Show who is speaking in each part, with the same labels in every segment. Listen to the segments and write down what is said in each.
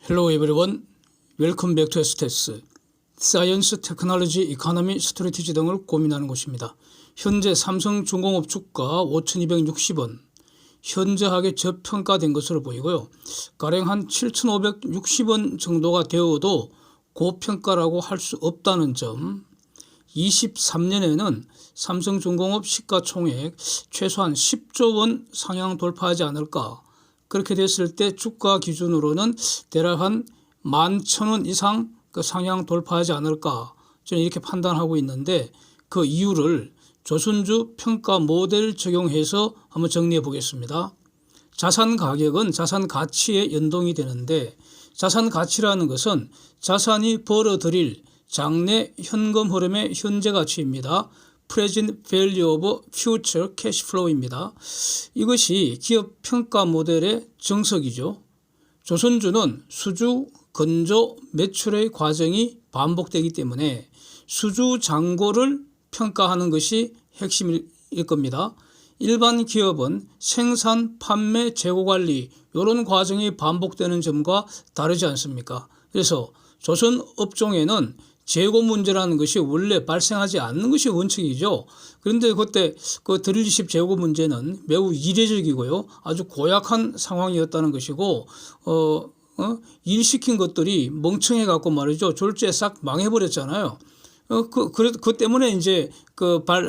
Speaker 1: Hello everyone. Welcome back to STS. 사이언스, 테크놀로지, 이코노미, 스트래티지 등을 고민하는 곳입니다. 현재 삼성중공업 주가 5,260원, 현저하게 저평가된 것으로 보이고요. 가령 한 7,560원 정도가 되어도 고평가라고 할 수 없다는 점, 23년에는 삼성중공업 시가총액 최소한 10조 원 상향 돌파하지 않을까. 그렇게 됐을 때 주가 기준으로는 대략 한 11,000원 이상 그 상향 돌파하지 않을까 저는 이렇게 판단하고 있는데, 그 이유를 조선주 평가 모델 적용해서 한번 정리해 보겠습니다. 자산 가격은 자산 가치에 연동이 되는데, 자산 가치라는 것은 자산이 벌어들일 장래 현금 흐름의 현재 가치입니다. Present Value of Future Cash Flow입니다. 이것이 기업 평가 모델의 정석이죠. 조선주는 수주, 건조, 매출의 과정이 반복되기 때문에 수주 잔고를 평가하는 것이 핵심일 겁니다. 일반 기업은 생산, 판매, 재고 관리 이런 과정이 반복되는 점과 다르지 않습니까? 그래서 조선 업종에는 재고 문제라는 것이 원래 발생하지 않는 것이 원칙이죠. 그런데 그때 그 드릴십 재고 문제는 매우 이례적이고요. 아주 고약한 상황이었다는 것이고, 일시킨 것들이 멍청해 갖고 말이죠. 졸지에 싹 망해버렸잖아요. 그 때문에 이제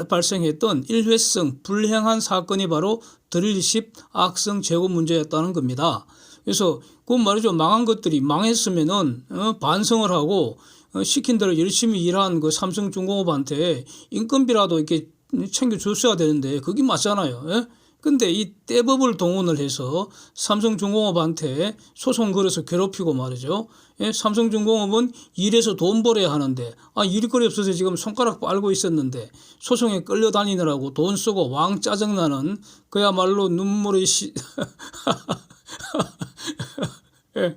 Speaker 1: 발생했던 일회성 불행한 사건이 바로 드릴십 악성 재고 문제였다는 겁니다. 그래서 그 말이죠. 망한 것들이 망했으면은 반성을 하고 시킨 대로 열심히 일한 그 삼성중공업한테 인건비라도 이렇게 챙겨줬어야 되는데 그게 맞잖아요. 예? 근데 이 떼법을 동원을 해서 삼성중공업한테 소송 걸어서 괴롭히고 말이죠. 예? 삼성중공업은 일해서 돈 벌어야 하는데, 일거리 없어서 지금 손가락 빨고 있었는데 소송에 끌려다니느라고 돈 쓰고 왕 짜증나는 그야말로 눈물의 예.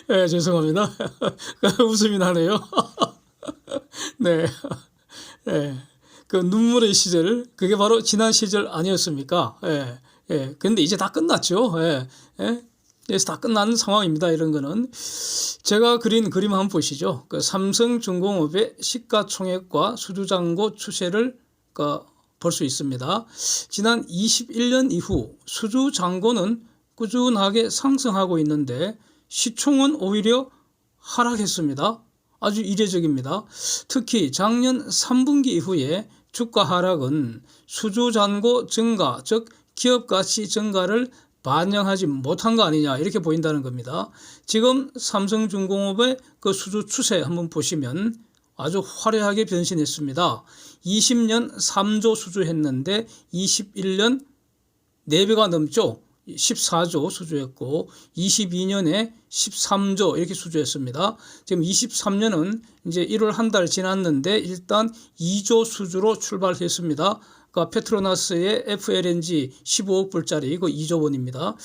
Speaker 1: 예, 죄송합니다. 웃음이 나네요. 네. 예. 그 눈물의 시절, 그게 바로 지난 시절 아니었습니까? 예. 예. 근데 이제 다 끝났죠. 예. 예. 그래서 다 끝난 상황입니다. 이런 거는. 제가 그린 그림 한번 보시죠. 그 삼성중공업의 시가총액과 수주잔고 추세를 볼 수 있습니다. 지난 21년 이후 수주잔고는 꾸준하게 상승하고 있는데 시총은 오히려 하락했습니다. 아주 이례적입니다. 특히 작년 3분기 이후에 주가 하락은 수주잔고 증가, 즉 기업가치 증가를 반영하지 못한 거 아니냐 이렇게 보인다는 겁니다. 지금 삼성중공업의 그 수주 추세 한번 보시면 아주 화려하게 변신했습니다. 20년 3조 수주했는데 21년 4배가 넘죠. 14조 수주했고 22년에 13조 이렇게 수주했습니다. 지금 23년은 이제 1월 한 달 지났는데 일단 2조 수주로 출발했습니다. 그러니까 페트로나스의 FLNG 15억 불짜리 그 2조 원입니다.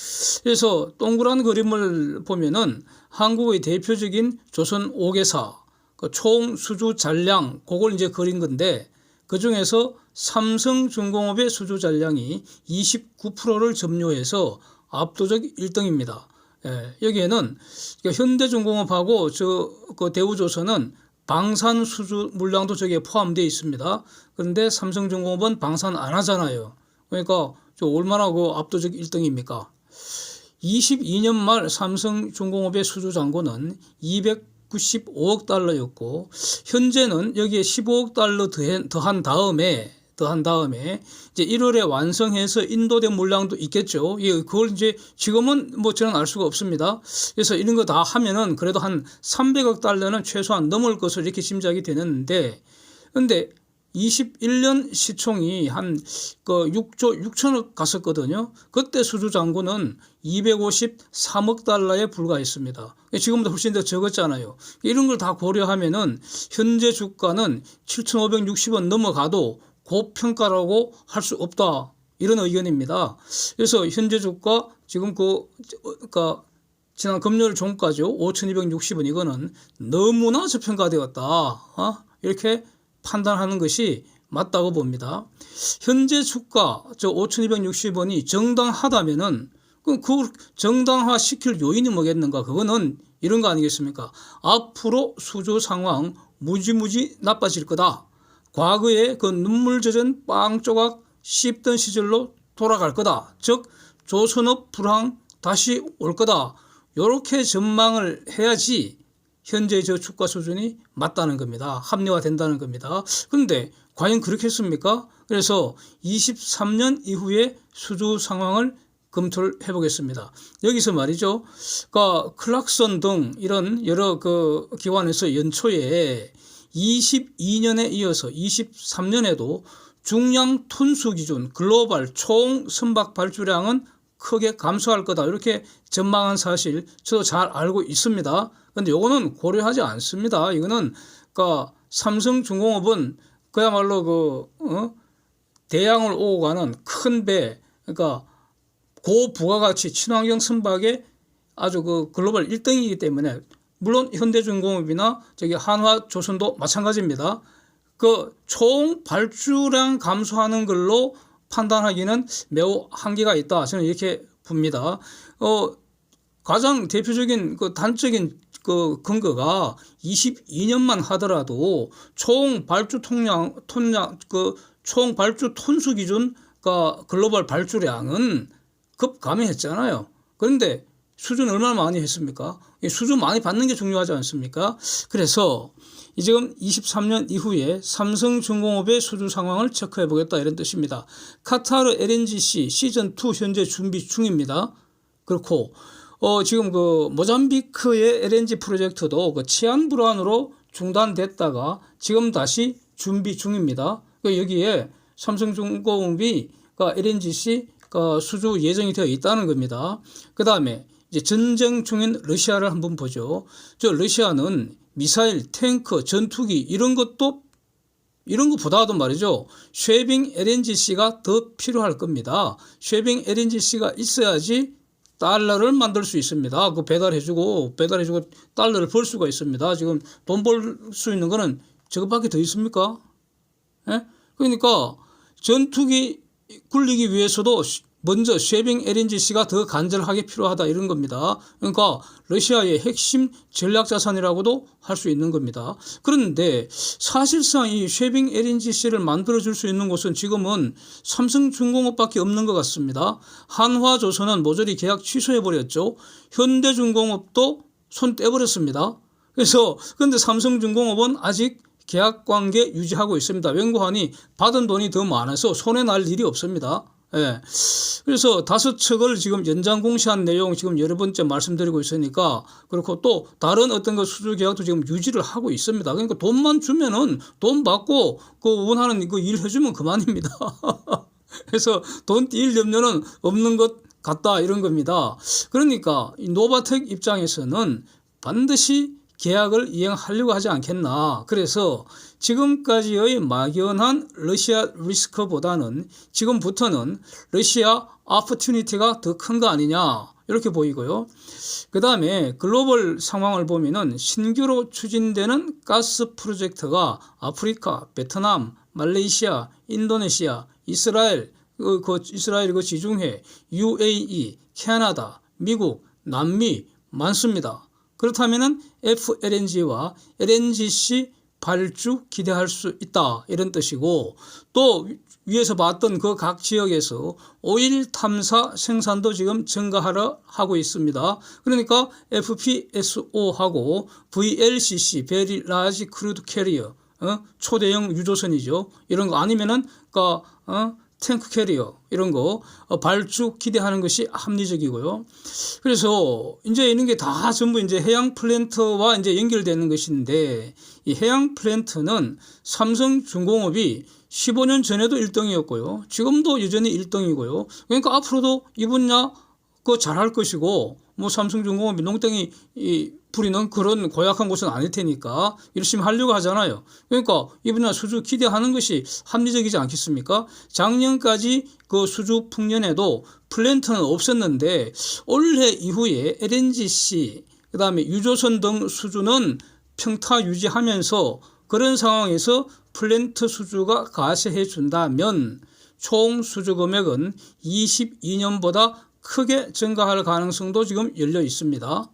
Speaker 1: 그래서 동그란 그림을 보면은 한국의 대표적인 조선 5개사 그 총 수주 잔량 그걸 이제 그린 건데, 그 중에서 삼성중공업의 수주 잔량이 29%를 점유해서 압도적 1등입니다. 예, 여기에는 현대중공업하고 그 대우조선은 방산 수주 물량도 저기에 포함되어 있습니다. 그런데 삼성중공업은 방산 안 하잖아요. 그러니까 얼마나 그 압도적 1등입니까? 22년 말 삼성중공업의 수주 잔고는 295억 달러였고 현재는 여기에 15억 달러 더한 다음에 이제 1월에 완성해서 인도된 물량도 있겠죠. 그걸 이제 지금은 뭐 저는 알 수가 없습니다. 그래서 이런 거 다 하면은 그래도 한 300억 달러는 최소한 넘을 것으로 이렇게 짐작이 되는데, 근데 21년 시총이 한 6조 6천억 갔었거든요. 그때 수주 잔고는 253억 달러에 불과했습니다. 지금보다 훨씬 더 적었잖아요. 이런 걸 다 고려하면은 현재 주가는 7,560원 넘어가도 고평가라고 할 수 없다. 이런 의견입니다. 그래서 현재 주가 지금 지난 금요일 종가죠. 5,260원 이거는 너무나 저평가되었다. 이렇게 판단하는 것이 맞다고 봅니다. 현재 주가 5,260원이 정당하다면은 그럼 그걸 정당화 시킬 요인이 뭐겠는가? 그거는 이런 거 아니겠습니까? 앞으로 수주 상황 무지무지 나빠질 거다. 과거에 그 눈물 젖은 빵 조각 씹던 시절로 돌아갈 거다. 즉 조선업 불황 다시 올 거다. 이렇게 전망을 해야지 현재 저 주가 수준이 맞다는 겁니다. 합리화된다는 겁니다. 그런데 과연 그렇겠습니까? 그래서 23년 이후의 수주 상황을 검토를 해보겠습니다. 여기서 말이죠. 그러니까 클락son 등 이런 여러 그 기관에서 연초에 22년에 이어서 23년에도 중량 톤수 기준 글로벌 총 선박 발주량은 크게 감소할 거다. 이렇게 전망한 사실 저도 잘 알고 있습니다. 그런데 이거는 고려하지 않습니다. 이거는 그러니까 삼성중공업은 그야말로 대양을 오고 가는 큰 배, 그러니까 고부가가치 친환경 선박의 아주 그 글로벌 1등이기 때문에 물론 현대중공업이나 저기 한화조선도 마찬가지입니다. 그 총 발주량 감소하는 걸로 판단하기는 매우 한계가 있다. 저는 이렇게 봅니다. 가장 대표적인 그 단적인 그 근거가 22년만 하더라도 총 발주 총 발주 톤수 기준 글로벌 발주량은 급감해했잖아요. 그런데 수준 얼마나 많이 했습니까? 수준 많이 받는 게 중요하지 않습니까? 그래서 지금 23년 이후에 삼성중공업의 수주 상황을 체크해 보겠다 이런 뜻입니다. 카타르 LNGC 시즌2 현재 준비 중입니다. 그렇고 지금 그 모잠비크의 LNG 프로젝트도 그 치안 불안으로 중단됐다가 지금 다시 준비 중입니다. 여기에 삼성중공업이 LNGC 수주 예정이 되어 있다는 겁니다. 그 다음에 이제 전쟁 중인 러시아를 한번 보죠. 저 러시아는 미사일, 탱크, 전투기 이런 것보다도 말이죠. 쉐빙 LNGC가 더 필요할 겁니다. 쉐빙 LNGC가 있어야지 달러를 만들 수 있습니다. 그 배달해주고 달러를 벌 수가 있습니다. 지금 돈 벌 수 있는 거는 저것밖에 더 있습니까? 예? 그러니까 전투기 굴리기 위해서도 먼저 쉐빙 LNGC가 더 간절하게 필요하다 이런 겁니다. 그러니까 러시아의 핵심 전략 자산이라고도 할 수 있는 겁니다. 그런데 사실상 이 쉐빙 LNGC를 만들어줄 수 있는 곳은 지금은 삼성중공업밖에 없는 것 같습니다. 한화조선은 모조리 계약 취소해버렸죠. 현대중공업도 손 떼버렸습니다. 그런데 삼성중공업은 아직 계약 관계 유지하고 있습니다. 웬고하니 받은 돈이 더 많아서 손해 날 일이 없습니다. 예. 그래서 5척을 지금 연장 공시한 내용 지금 여러 번째 말씀드리고 있으니까 그렇고 또 다른 어떤 그 수주 계약도 지금 유지를 하고 있습니다. 그러니까 돈만 주면은 돈 받고 그 원하는 그 일 해주면 그만입니다. 그래서 돈 뛸 염려는 없는 것 같다 이런 겁니다. 그러니까 이 노바텍 입장에서는 반드시 계약을 이행하려고 하지 않겠나. 그래서 지금까지의 막연한 러시아 리스크보다는 지금부터는 러시아 오퍼튜니티가 더 큰 거 아니냐 이렇게 보이고요. 그 다음에 글로벌 상황을 보면은 신규로 추진되는 가스 프로젝트가 아프리카, 베트남, 말레이시아, 인도네시아, 이스라엘 그 지중해, UAE, 캐나다, 미국, 남미 많습니다. 그렇다면은 FLNG와 LNGC 발주 기대할 수 있다 이런 뜻이고 또 위에서 봤던 그 각 지역에서 오일 탐사 생산도 지금 증가하려 하고 있습니다. 그러니까 FPSO하고 VLCC Very Large Crude Carrier 초대형 유조선이죠. 이런 거 아니면은 탱크 캐리어 이런 거 발주 기대하는 것이 합리적이고요. 그래서 이제 이런 게 다 전부 이제 해양 플랜트와 이제 연결되는 것인데 이 해양 플랜트는 삼성중공업이 15년 전에도 1등이었고요. 지금도 여전히 1등이고요. 그러니까 앞으로도 이 분야 잘할 것이고 뭐 삼성중공업이 농땡이 부리는 그런 고약한 곳은 아닐 테니까 열심히 하려고 하잖아요. 그러니까 이 분야 수주 기대하는 것이 합리적이지 않겠습니까? 작년까지 그 수주 풍년에도 플랜트는 없었는데 올해 이후에 LNGC 그다음에 유조선 등 수주는 평타 유지하면서 그런 상황에서 플랜트 수주가 가세해 준다면 총 수주 금액은 22년보다 크게 증가할 가능성도 지금 열려 있습니다.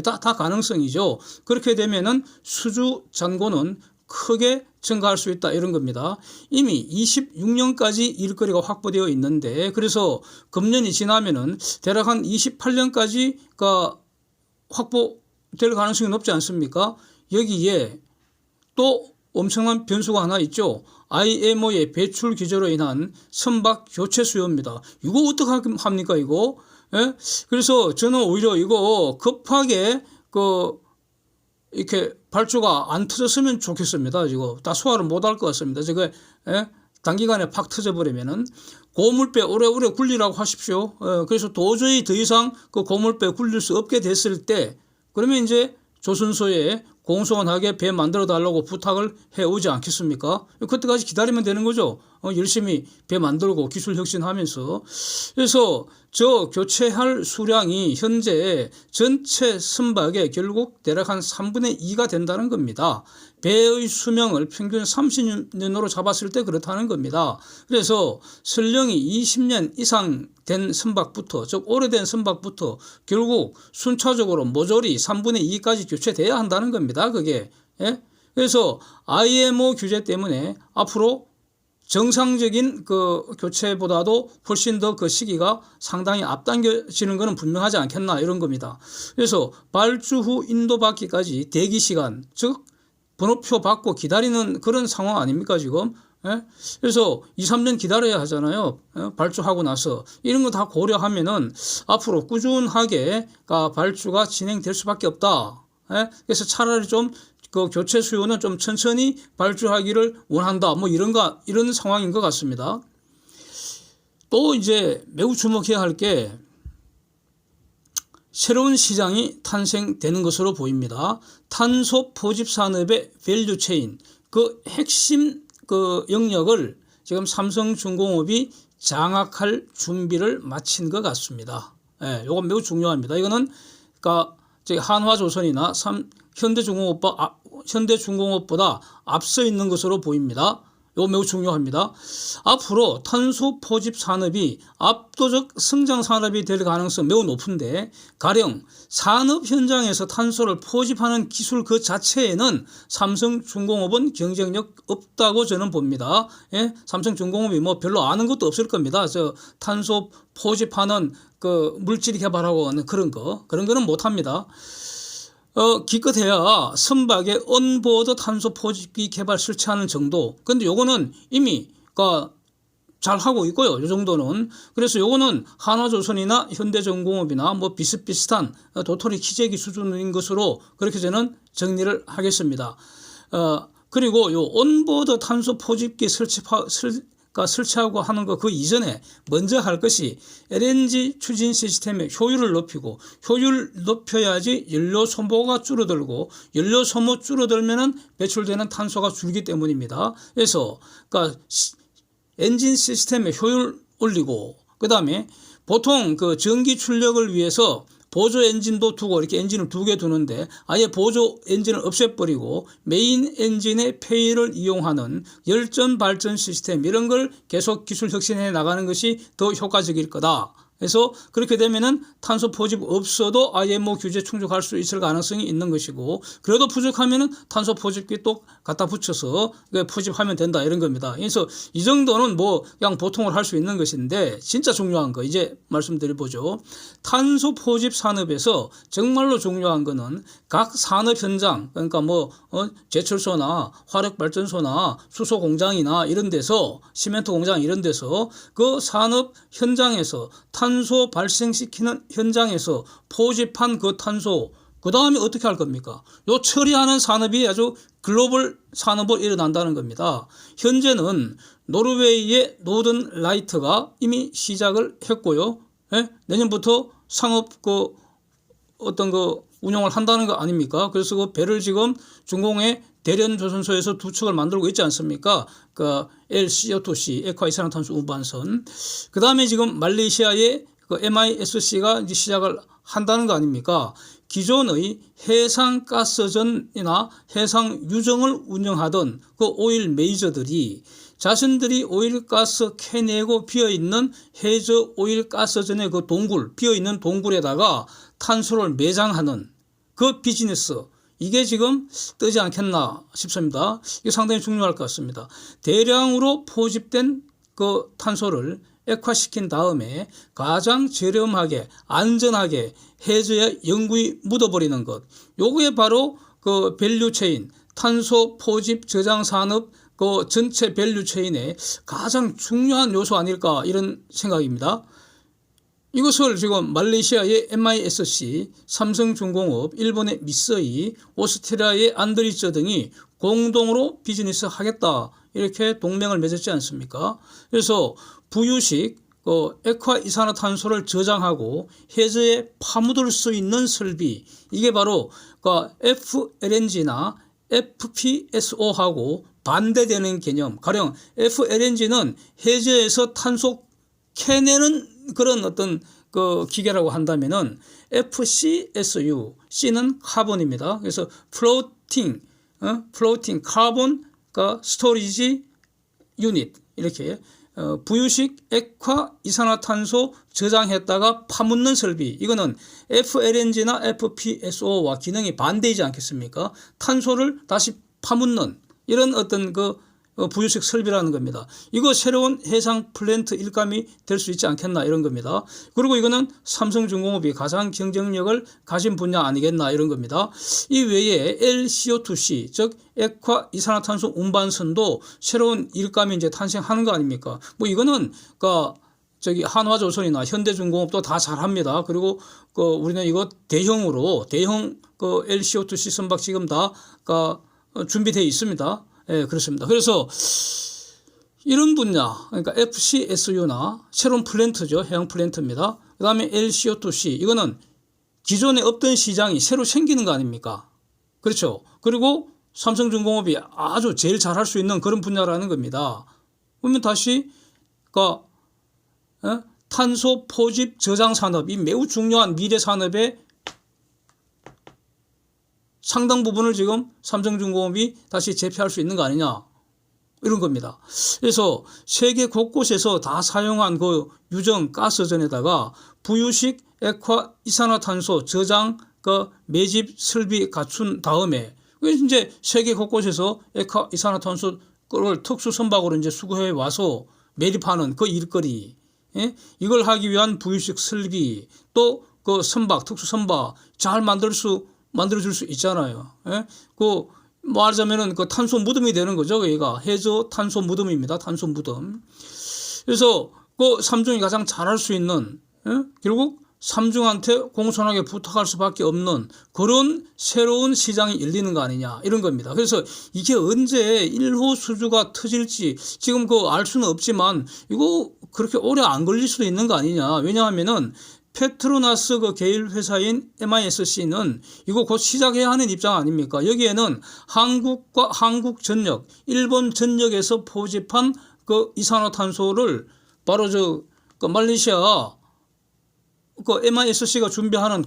Speaker 1: 다 가능성이죠. 그렇게 되면은 수주 잔고는 크게 증가할 수 있다 이런 겁니다. 이미 26년까지 일거리가 확보되어 있는데 그래서 금년이 지나면은 대략 한 28년까지가 확보될 가능성이 높지 않습니까? 여기에 또 엄청난 변수가 하나 있죠. IMO의 배출 규제로 인한 선박 교체 수요입니다. 이거 어떻게 합니까 이거? 예? 그래서 저는 오히려 이거 급하게 이렇게 발주가 안 터졌으면 좋겠습니다. 이거 다 소화를 못할 것 같습니다. 제가 단기간에 팍 터져버리면은 고물배 오래오래 굴리라고 하십시오. 그래서 도저히 더 이상 그 고물배 굴릴 수 없게 됐을 때 그러면 이제 조선소에 공손하게 배 만들어 달라고 부탁을 해오지 않겠습니까? 그때까지 기다리면 되는 거죠. 열심히 배 만들고 기술 혁신하면서. 그래서 저 교체할 수량이 현재 전체 선박의 결국 대략 한 3분의 2가 된다는 겁니다. 배의 수명을 평균 30년으로 잡았을 때 그렇다는 겁니다. 그래서 설령이 20년 이상 된 선박부터 즉 오래된 선박부터 결국 순차적으로 모조리 3분의 2까지 교체돼야 한다는 겁니다. 그게. 예? 그래서 IMO 규제 때문에 앞으로 정상적인 그 교체보다도 훨씬 더 그 시기가 상당히 앞당겨지는 것은 분명하지 않겠나 이런 겁니다. 그래서 발주 후 인도받기까지 대기 시간 즉 번호표 받고 기다리는 그런 상황 아닙니까 지금? 예? 그래서 2, 3년 기다려야 하잖아요. 발주하고 나서 이런 거 다 고려하면은 앞으로 꾸준하게 발주가 진행될 수밖에 없다. 예? 그래서 차라리 좀 그 교체 수요는 좀 천천히 발주하기를 원한다. 뭐 이런 상황인 것 같습니다. 또 이제 매우 주목해야 할 게 새로운 시장이 탄생되는 것으로 보입니다. 탄소 포집 산업의 밸류 체인 그 핵심 그 영역을 지금 삼성중공업이 장악할 준비를 마친 것 같습니다. 예, 이건 매우 중요합니다. 이거는 그러니까 한화조선이나 현대중공업보다 앞서 있는 것으로 보입니다. 이거 매우 중요합니다. 앞으로 탄소 포집 산업이 압도적 성장 산업이 될 가능성 매우 높은데 가령 산업 현장에서 탄소를 포집하는 기술 그 자체에는 삼성중공업은 경쟁력 없다고 저는 봅니다. 예? 삼성중공업이 뭐 별로 아는 것도 없을 겁니다. 저 탄소 포집하는 그 물질 개발하고 하는 그런 거는 못합니다. 기껏해야 선박에 온보드 탄소 포집기 개발 설치하는 정도. 근데 요거는 이미 잘 하고 있고요. 이 정도는. 그래서 요거는 한화조선이나 현대중공업이나 뭐 비슷비슷한 도토리 키재기 수준인 것으로 그렇게 저는 정리를 하겠습니다. 그리고 요 온보드 탄소 포집기 설치하고 하는 거 그 이전에 먼저 할 것이 LNG 추진 시스템의 효율을 높이고 효율 높여야지 연료 소모가 줄어들고 연료 소모 줄어들면은 배출되는 탄소가 줄기 때문입니다. 그래서 엔진 시스템의 효율 올리고 그다음에 보통 그 전기 출력을 위해서 보조 엔진도 두고 이렇게 엔진을 2개 두는데 아예 보조 엔진을 없애버리고 메인 엔진의 폐일을 이용하는 열전 발전 시스템 이런 걸 계속 기술 혁신해 나가는 것이 더 효과적일 거다. 그래서 그렇게 되면은 탄소 포집 없어도 IMO 규제 충족할 수 있을 가능성이 있는 것이고 그래도 부족하면은 탄소 포집기 또 갖다 붙여서 포집하면 된다 이런 겁니다. 그래서 이 정도는 뭐 그냥 보통을 할 수 있는 것인데 진짜 중요한 거 이제 말씀드려보죠. 탄소 포집 산업에서 정말로 중요한 거는 각 산업 현장 그러니까 뭐 제철소나 화력발전소나 수소공장이나 이런 데서 시멘트 공장 이런 데서 그 산업 현장에서 탄소 발생시키는 현장에서 포집한 그 탄소 그 다음에 어떻게 할 겁니까? 요 처리하는 산업이 아주 글로벌 산업으로 일어난다는 겁니다. 현재는 노르웨이의 노던 라이트가 이미 시작을 했고요. 예? 내년부터 상업 운영을 한다는 거 아닙니까? 그래서 그 배를 지금 중공의 대련조선소에서 2척을 만들고 있지 않습니까? LCO2C, 액화이산화탄소 운반선. 그 다음에 지금 말레이시아의 MISC가 이제 시작을 한다는 거 아닙니까? 기존의 해상가스전이나 해상유정을 운영하던 그 오일 메이저들이 자신들이 오일가스 캐내고 비어있는 해저 오일가스전의 그 동굴, 비어있는 동굴에다가 탄소를 매장하는 그 비즈니스, 이게 지금 뜨지 않겠나 싶습니다. 이게 상당히 중요할 것 같습니다. 대량으로 포집된 그 탄소를 액화시킨 다음에 가장 저렴하게 안전하게 해저에 영구히 묻어버리는 것, 요게 바로 그 밸류체인, 탄소 포집 저장 산업 그 전체 밸류체인의 가장 중요한 요소 아닐까, 이런 생각입니다. 이것을 지금 말레이시아의 MISC, 삼성중공업, 일본의 미쓰이, 오스트리아의 안드리츠 등이 공동으로 비즈니스 하겠다, 이렇게 동맹을 맺었지 않습니까? 그래서 부유식 액화 이산화탄소를 저장하고 해저에 파묻을 수 있는 설비, 이게 바로 FLNG나 FPSO하고 반대되는 개념. 가령 FLNG는 해저에서 탄소 캐내는 그런 어떤 그 기계라고 한다면은 FCSU, C는 카본입니다. 그래서 플로팅 카본 스토리지 유닛, 이렇게 부유식 액화 이산화탄소 저장했다가 파묻는 설비, 이거는 FLNG나 FPSO와 기능이 반대이지 않겠습니까? 탄소를 다시 파묻는 이런 어떤 그 부유식 설비라는 겁니다. 이거 새로운 해상 플랜트 일감이 될 수 있지 않겠나, 이런 겁니다. 그리고 이거는 삼성중공업이 가장 경쟁력을 가진 분야 아니겠나, 이런 겁니다. 이 외에 LCO2C, 즉 액화 이산화탄소 운반선도 새로운 일감이 이제 탄생하는 거 아닙니까? 뭐 이거는 저기 한화조선이나 현대중공업도 다 잘합니다. 그리고 우리는 이거 대형 LCO2C 선박 지금 다 준비되어 있습니다. 예, 그렇습니다. 그래서 이런 분야, 그러니까 FCSU나 새로운 플랜트죠. 해양 플랜트입니다. 그 다음에 LCO2C, 이거는 기존에 없던 시장이 새로 생기는 거 아닙니까? 그렇죠. 그리고 삼성중공업이 아주 제일 잘할 수 있는 그런 분야라는 겁니다. 그러면 다시 탄소 포집 저장 산업, 이 매우 중요한 미래 산업의 상당 부분을 지금 삼성중공업이 다시 재피할 수 있는 거 아니냐, 이런 겁니다. 그래서 세계 곳곳에서 다 사용한 그 유정 가스전에다가 부유식 액화 이산화탄소 저장 매집 설비 갖춘 다음에 이제 세계 곳곳에서 액화 이산화탄소를 특수 선박으로 이제 수거해 와서 매립하는 그 일거리, 예? 이걸 하기 위한 부유식 설비, 또 그 선박, 특수 선박 잘 만들어줄 수 있잖아요. 예? 말하자면은 탄소 무덤이 되는 거죠. 얘가 해저 탄소 무덤입니다. 탄소 무덤. 그래서 삼중이 가장 잘할 수 있는, 결국 삼중한테 공손하게 부탁할 수밖에 없는 그런 새로운 시장이 열리는 거 아니냐, 이런 겁니다. 그래서 이게 언제 1호 수주가 터질지 지금 알 수는 없지만 이거 그렇게 오래 안 걸릴 수도 있는 거 아니냐. 왜냐하면은 페트로나스 계열 회사인 MISC는 이거 곧 시작해야 하는 입장 아닙니까? 여기에는 한국전력, 일본 전력에서 포집한 이산화탄소를 바로 말레이시아 MISC가 준비하는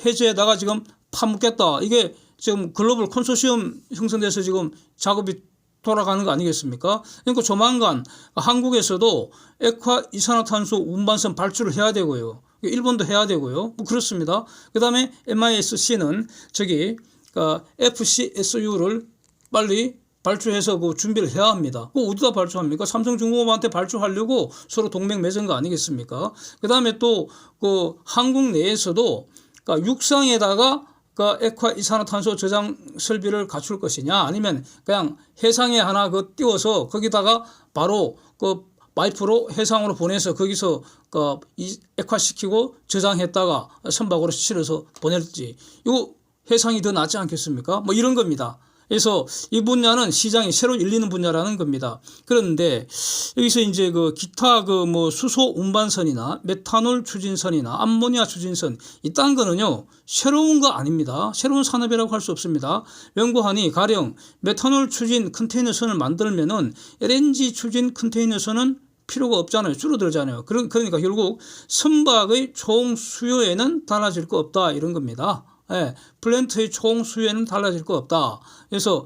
Speaker 1: 해저에다가 지금 파묻겠다. 이게 지금 글로벌 컨소시엄 형성돼서 지금 작업이 돌아가는 거 아니겠습니까? 그러니까 조만간 한국에서도 액화 이산화탄소 운반선 발주를 해야 되고요. 일본도 해야 되고요. 뭐 그렇습니다. 그 다음에 MISC는 FCSU를 빨리 발주해서 준비를 해야 합니다. 어디다 발주합니까? 삼성중공업한테 발주하려고 서로 동맹 맺은 거 아니겠습니까? 그 다음에 또 한국 내에서도 육상에다가 액화 이산화탄소 저장 설비를 갖출 것이냐, 아니면 그냥 해상에 하나 띄워서 거기다가 바로 파이프로 해상으로 보내서 거기서 액화시키고 저장했다가 선박으로 실어서 보낼지, 이거 해상이 더 낫지 않겠습니까? 뭐 이런 겁니다. 그래서 이 분야는 시장이 새로 열리는 분야라는 겁니다. 그런데 여기서 이제 기타 수소 운반선이나 메탄올 추진선이나 암모니아 추진선, 이딴 거는요 새로운 거 아닙니다. 새로운 산업이라고 할 수 없습니다. 연구하니 가령 메탄올 추진 컨테이너선을 만들면은 LNG 추진 컨테이너선은 필요가 없잖아요. 줄어들잖아요. 그러니까 결국 선박의 총 수요에는 달라질 거 없다, 이런 겁니다. 예, 플랜트의 총 수요에는 달라질 거 없다. 그래서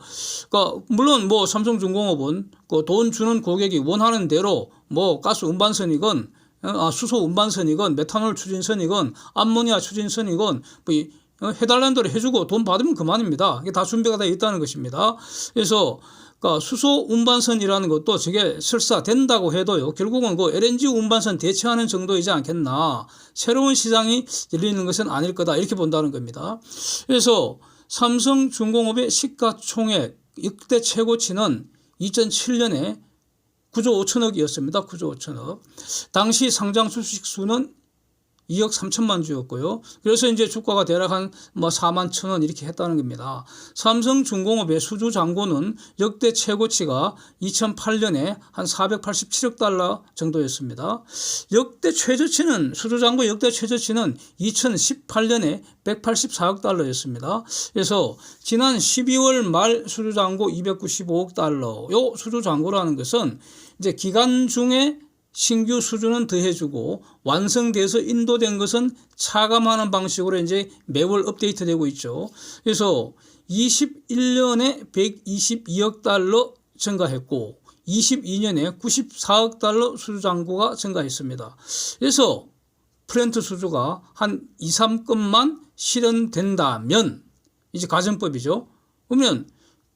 Speaker 1: 그러니까 물론 뭐 삼성중공업은 그 돈 주는 고객이 원하는 대로 뭐 가스 운반선이건 수소 운반선이건 메탄올 추진선이건 암모니아 추진선이건 뭐 해달라는 대로 해주고 돈 받으면 그만입니다. 이게 다 준비가 되어 있다는 것입니다. 그래서 그러니까 수소 운반선이라는 것도 저게 설사 된다고 해도요, 결국은 그 LNG 운반선 대체하는 정도이지 않겠나. 새로운 시장이 열리는 것은 아닐 거다. 이렇게 본다는 겁니다. 그래서 삼성중공업의 시가총액 역대 최고치는 2007년에 9조 5천억이었습니다. 9조 5천억. 당시 상장 주식 수는 2억 3천만 주였고요. 그래서 이제 주가가 대략 한 뭐 4만 천 원 이렇게 했다는 겁니다. 삼성중공업의 수주 잔고는 역대 최고치가 2008년에 한 487억 달러 정도였습니다. 역대 최저치는 수주 잔고 역대 최저치는 2018년에 184억 달러였습니다. 그래서 지난 12월 말 수주 잔고 295억 달러. 요 수주 잔고라는 것은 이제 기간 중에 신규 수주는 더해주고 완성돼서 인도된 것은 차감하는 방식으로 이제 매월 업데이트되고 있죠. 그래서 21년에 122억 달러 증가했고 22년에 94억 달러 수주 잔고가 증가했습니다. 그래서 플랜트 수주가 한 2, 3건만 실현된다면 이제 가정법이죠. 그러면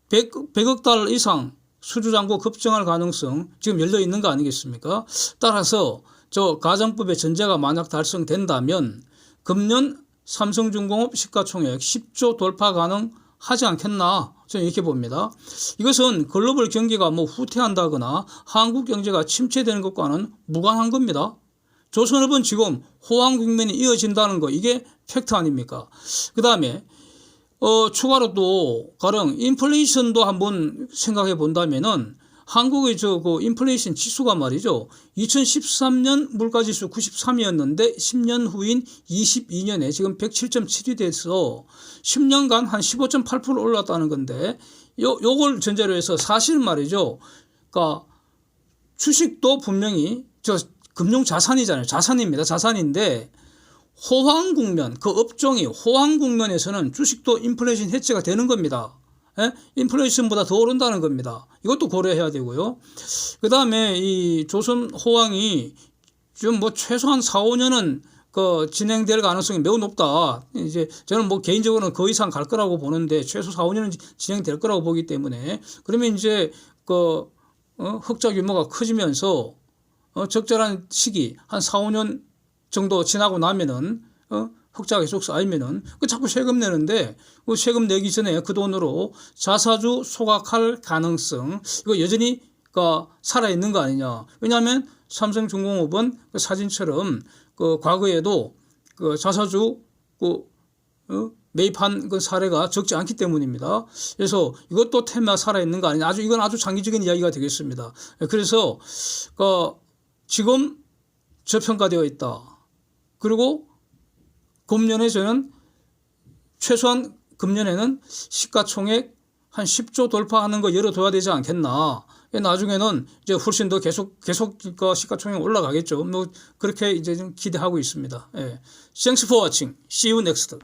Speaker 1: 100억 달러 이상 수주 잔고 급증할 가능성 지금 열려 있는 거 아니겠습니까? 따라서 저 가정법의 전제가 만약 달성된다면 금년 삼성중공업 시가총액 10조 돌파 가능하지 않겠나 저는 이렇게 봅니다. 이것은 글로벌 경기가 뭐 후퇴한다거나 한국 경제가 침체되는 것과는 무관한 겁니다. 조선업은 지금 호황 국면이 이어진다는 거 이게 팩트 아닙니까? 그 다음에 추가로 또 가령 인플레이션도 한번 생각해 본다면은 한국의 그 인플레이션 지수가 말이죠. 2013년 물가지수 93이었는데 10년 후인 22년에 지금 107.7이 돼서 10년간 한 15.8% 올랐다는 건데 요걸 전제로 해서 사실 말이죠. 그러니까 주식도 분명히 저 금융 자산이잖아요. 자산입니다. 자산인데 호황 국면, 그 업종이 호황 국면에서는 주식도 인플레이션 해치가 되는 겁니다. 예? 인플레이션보다 더 오른다는 겁니다. 이것도 고려해야 되고요. 그 다음에 이 조선 호황이 좀 뭐 최소한 4, 5년은 그 진행될 가능성이 매우 높다. 이제 저는 뭐 개인적으로는 그 이상 갈 거라고 보는데 최소 4, 5년은 진행될 거라고 보기 때문에 그러면 이제 그 흑자 규모가 커지면서 적절한 시기 한 4, 5년 정도 지나고 나면은 흑자가 계속 쌓이면은 자꾸 세금 내는데 그 세금 내기 전에 그 돈으로 자사주 소각할 가능성 이거 여전히 살아 있는 거 아니냐? 왜냐하면 삼성중공업은 그 사진처럼 그 과거에도 그 자사주 매입한 그 사례가 적지 않기 때문입니다. 그래서 이것도 테마 살아 있는 거 아니냐? 이건 아주 장기적인 이야기가 되겠습니다. 그래서 지금 저평가되어 있다. 그리고 금년에 저는 최소한 금년에는 시가총액 한 10조 돌파하는 거 열어둬야 되지 않겠나. 나중에는 이제 훨씬 더 계속 시가총액 올라가겠죠. 뭐 그렇게 이제 좀 기대하고 있습니다. 예. Thanks for watching. See you next.